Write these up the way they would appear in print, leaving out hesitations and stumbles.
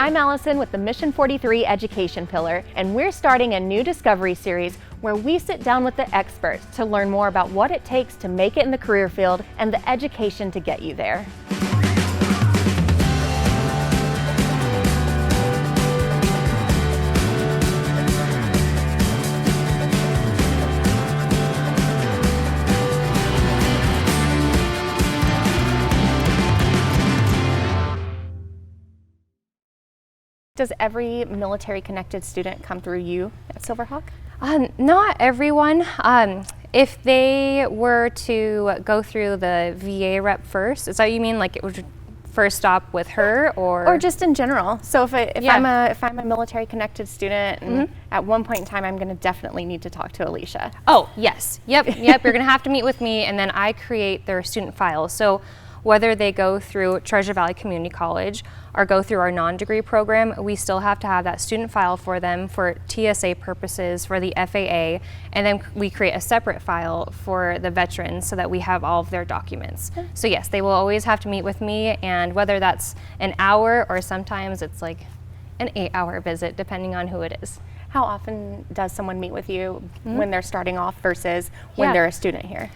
I'm Allison with the Mission 43 Education Pillar, and we're starting a new Discovery series where we sit down with the experts to learn more about what it takes to make it in the career field and the education to get you there. Does every military-connected student come through you at Silverhawk? Not everyone. If they were to go through the VA rep first, is that what you mean? Like it would first stop with her, or just in general? So if I'm a military-connected student, and at one point in time, I'm going to definitely need to talk to Alisha. Oh yes, yep. You're going to have to meet with me, and then I create their student file. So whether they go through Treasure Valley Community College or go through our non-degree program, we still have to have that student file for them for TSA purposes, for the FAA, and then we create a separate file for the veterans so that we have all of their documents. So yes, they will always have to meet with me, and whether that's an hour or sometimes it's like an 8-hour visit, depending on who it is. How often does someone meet with you when they're starting off versus when they're a student here?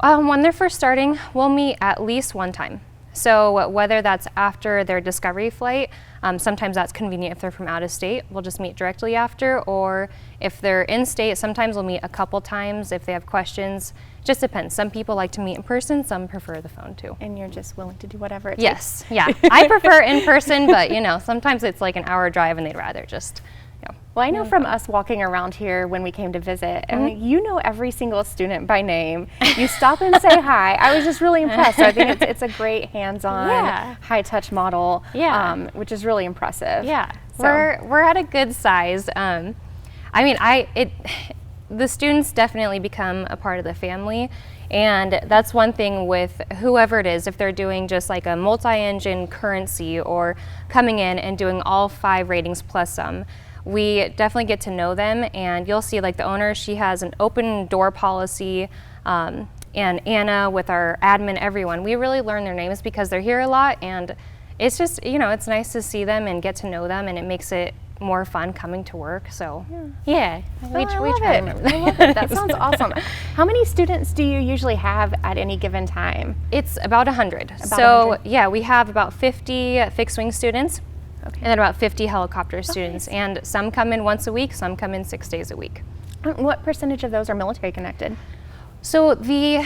When they're first starting, we'll meet at least one time. So whether that's after their discovery flight, sometimes that's convenient if they're from out of state, we'll just meet directly after, or if they're in state, sometimes we'll meet a couple times if they have questions. Just depends. Some people like to meet in person, some prefer the phone too. And you're just willing to do whatever it takes? Yes, yeah. I prefer in person, but you know, sometimes it's like an hour drive and they'd rather just, Well, I know from us walking around here when we came to visit, and you know every single student by name. You stop and say hi. I was just really impressed. So I think it's a great hands-on, high-touch model, which is really impressive. Yeah, so we're at a good size. I mean, the students definitely become a part of the family, and that's one thing with whoever it is. If they're doing just like a multi-engine currency or coming in and doing all 5 ratings plus some, we definitely get to know them, and you'll see like the owner, she has an open door policy, and Anna with our admin, everyone. We really learn their names because they're here a lot, and it's just, it's nice to see them and get to know them, and it makes it more fun coming to work. So we try to remember that. I love it. That sounds awesome. How many students do you usually have at any given time? It's about 100. So yeah, we have about 50 fixed wing students. And then about 50 helicopter students, and some come in once a week, some come in 6 days a week. What percentage of those are military connected? So we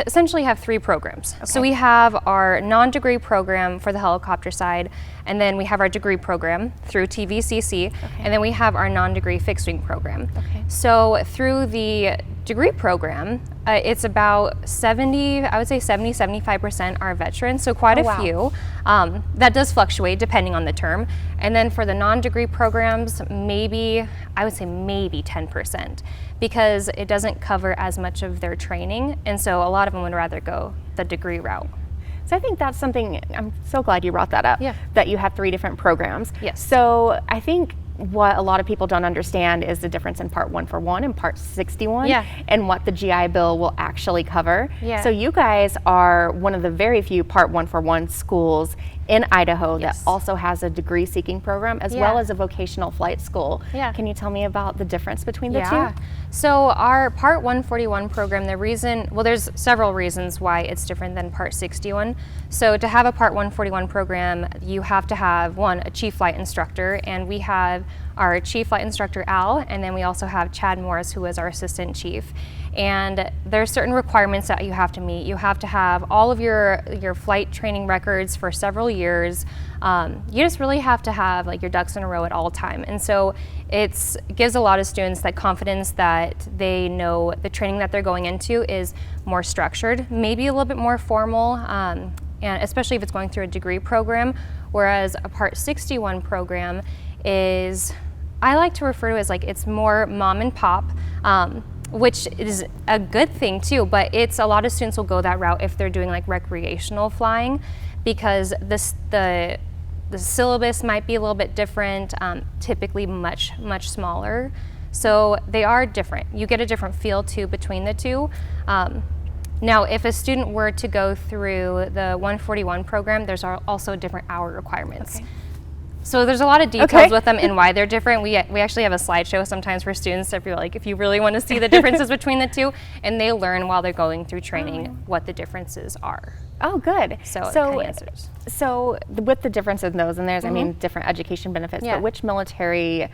essentially have 3 programs. So we have our non-degree program for the helicopter side, and then we have our degree program through TVCC, and then we have our non-degree fixed wing program. So through the degree program, it's about 75% are veterans, so quite a few. That does fluctuate depending on the term. And then for the non-degree programs, I would say maybe 10%, because it doesn't cover as much of their training, and so a lot of them would rather go the degree route. So I think that's something, I'm so glad you brought that up, that you have 3 different programs. Yes. So I think what a lot of people don't understand is the difference in Part 141 and Part 61 and what the GI Bill will actually cover. So you guys are one of the very few Part 141 schools in Idaho that also has a degree seeking program as well as a vocational flight school. Can you tell me about the difference between the two? So our Part 141 program, there's several reasons why it's different than Part 61. So to have a Part 141 program, you have to have, one, a chief flight instructor, and we have our chief flight instructor, Al, and then we also have Chad Morris, who is our assistant chief. And there are certain requirements that you have to meet. You have to have all of your flight training records for several years. You just really have to have like your ducks in a row at all time. And so it gives a lot of students that confidence that they know the training that they're going into is more structured, maybe a little bit more formal, and especially if it's going through a degree program, whereas a Part 61 program is, I like to refer to as like it's more mom and pop, which is a good thing too, but a lot of students will go that route if they're doing like recreational flying, because the syllabus might be a little bit different, typically much smaller. So they are different. You get a different feel too between the two. Now, if a student were to go through the 141 program, there's also different hour requirements. So there's a lot of details with them and why they're different. We actually have a slideshow sometimes for students if you really want to see the differences between the two, and they learn while they're going through training what the differences are. Oh, good. So it kind of answers. So with the difference in those, and there's, I mean, different education benefits, but which military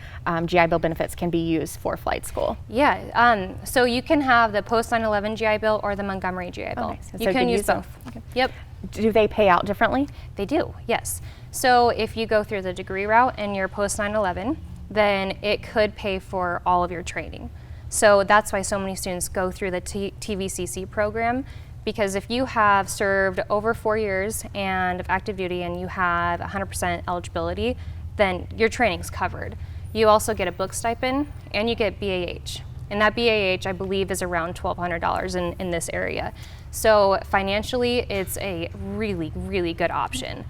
GI Bill benefits can be used for flight school? Yeah, so you can have the post 9/11 GI Bill or the Montgomery GI Bill. Okay, so you can use both. Okay. Yep. Do they pay out differently? They do, yes. So if you go through the degree route and you're post 9/11, then it could pay for all of your training. So that's why so many students go through the TVCC program, because if you have served over 4 years and of active duty and you have 100% eligibility, then your training's covered. You also get a book stipend and you get BAH. And that BAH, I believe, is around $1,200 in this area. So financially, it's a really, really good option.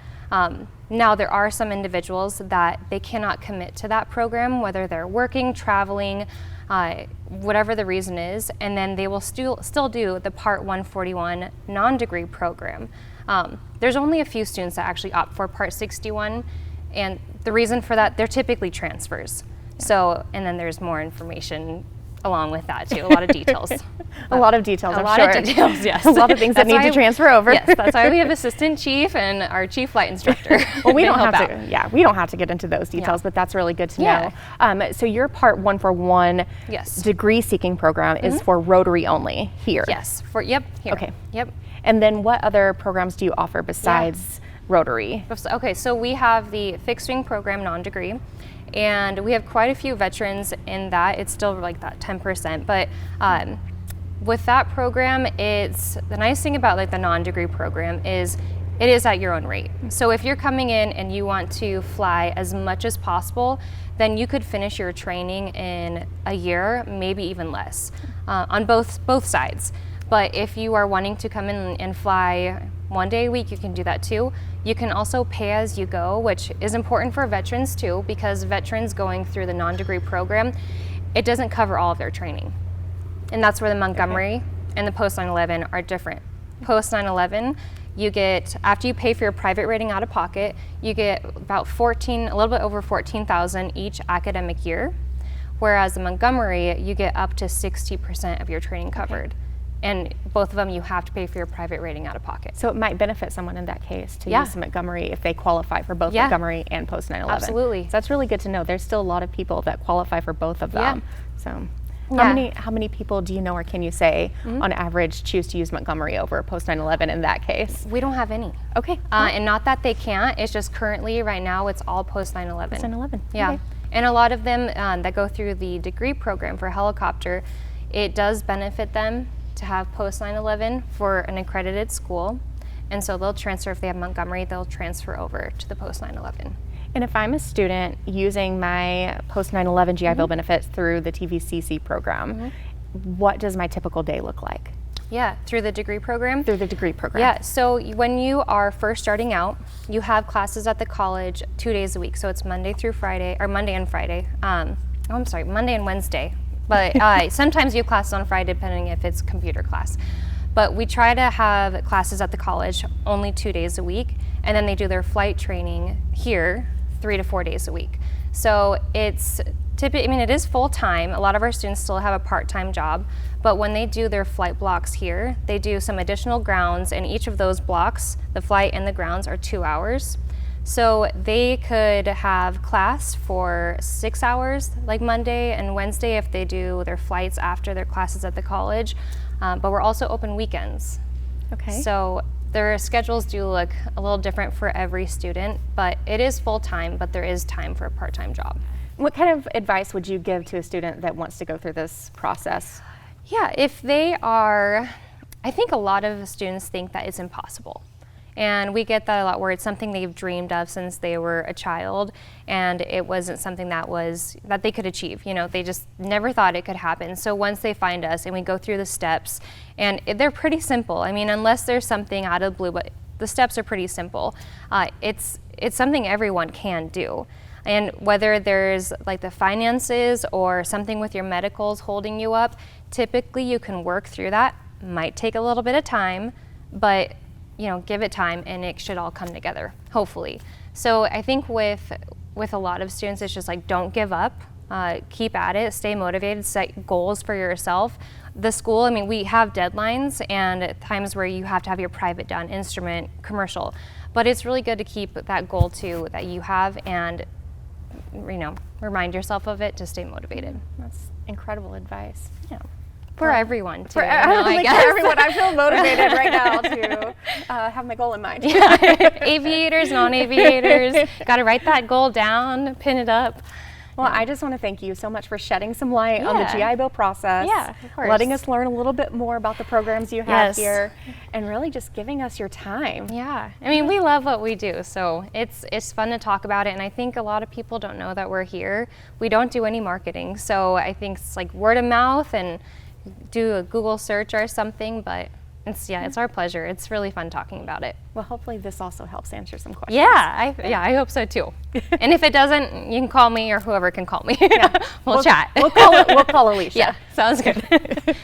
Now, there are some individuals that they cannot commit to that program, whether they're working, traveling, whatever the reason is, and then they will still do the Part 141 non-degree program. There's only a few students that actually opt for Part 61, and the reason for that, they're typically transfers. So, and then there's more information along with that too, a lot of details. A lot of details, I'm sure. A lot of details, yes. A lot of things that need to transfer over. Yes, that's why we have assistant chief and our chief flight instructor. Well, we don't have to, we don't have to get into those details, but that's really good to know. So your Part 141 degree seeking program is for Rotary only here? Yes, here. Okay. Yep. And then what other programs do you offer besides Rotary? Okay, so we have the fixed wing program non-degree, and we have quite a few veterans in that. It's still like that 10%, but with that program, it's the nice thing about like the non-degree program is it is at your own rate. So if you're coming in and you want to fly as much as possible, then you could finish your training in a year, maybe even less, on both sides. But if you are wanting to come in and fly 1 day a week, you can do that too. You can also pay as you go, which is important for veterans too, because veterans going through the non-degree program, it doesn't cover all of their training. And that's where the Montgomery and the post 9/11 are different. Post 9/11, you get, after you pay for your private rating out of pocket, you get about a little bit over 14,000 each academic year. Whereas the Montgomery, you get up to 60% of your training covered. And both of them, you have to pay for your private rating out of pocket. So it might benefit someone in that case to use Montgomery if they qualify for both Montgomery and post 9/11. Absolutely. So that's really good to know. There's still a lot of people that qualify for both of them. So how many people do you know, or can you say on average choose to use Montgomery over post 9/11 in that case? We don't have any. Okay. And not that they can't, it's just currently right now it's all post 9/11. Post 9/11. Yeah. Okay. And a lot of them that go through the degree program for helicopter, it does benefit them to have post 9/11 for an accredited school, and so they'll transfer. If they have Montgomery, they'll transfer over to the post 9/11. And if I'm a student using my post 9/11 GI Bill benefits through the TVCC program, what does my typical day look like? Yeah, through the degree program? Through the degree program. Yeah, so when you are first starting out, you have classes at the college 2 days a week. So it's Monday through Friday, or Monday and Friday. Monday and Wednesday. But sometimes you have classes on Friday, depending if it's computer class. But we try to have classes at the college only 2 days a week, and then they do their flight training here 3 to 4 days a week. So it's it is full time. A lot of our students still have a part-time job, but when they do their flight blocks here, they do some additional grounds, and each of those blocks, the flight and the grounds, are 2 hours. So they could have class for 6 hours, like Monday and Wednesday if they do their flights after their classes at the college, but we're also open weekends. Okay. So their schedules do look a little different for every student, but it is full-time, but there is time for a part-time job. What kind of advice would you give to a student that wants to go through this process? Yeah, if they are, I think a lot of students think that it's impossible. And we get that a lot where it's something they've dreamed of since they were a child, and it wasn't something that they could achieve. You know, they just never thought it could happen. So once they find us and we go through the steps, and they're pretty simple. I mean, unless there's something out of the blue, but the steps are pretty simple. It's something everyone can do. And whether there's like the finances or something with your medicals holding you up, typically you can work through that. Might take a little bit of time, but give it time and it should all come together, hopefully. So I think with with a lot of students, it's just like, don't give up, keep at it, stay motivated, set goals for yourself. The school, I mean, we have deadlines and times where you have to have your private done, instrument, commercial, but it's really good to keep that goal too that you have, and remind yourself of it to stay motivated. That's incredible advice. Yeah. For everyone too. For everyone, I feel motivated right now to have my goal in mind. Aviators, non-aviators, got to write that goal down, pin it up. Well, I just want to thank you so much for shedding some light on the GI Bill process, of course. letting us learn a little bit more about the programs you have here, and really just giving us your time. Yeah, I mean, we love what we do, so it's fun to talk about it, and I think a lot of people don't know that we're here. We don't do any marketing, so I think it's like word of mouth and do a Google search or something, but it's our pleasure. It's really fun talking about it. Well, hopefully this also helps answer some questions. Yeah, I hope so too. And if it doesn't, you can call me or whoever can call me. We'll chat. We'll call Alisha. Yeah, sounds good.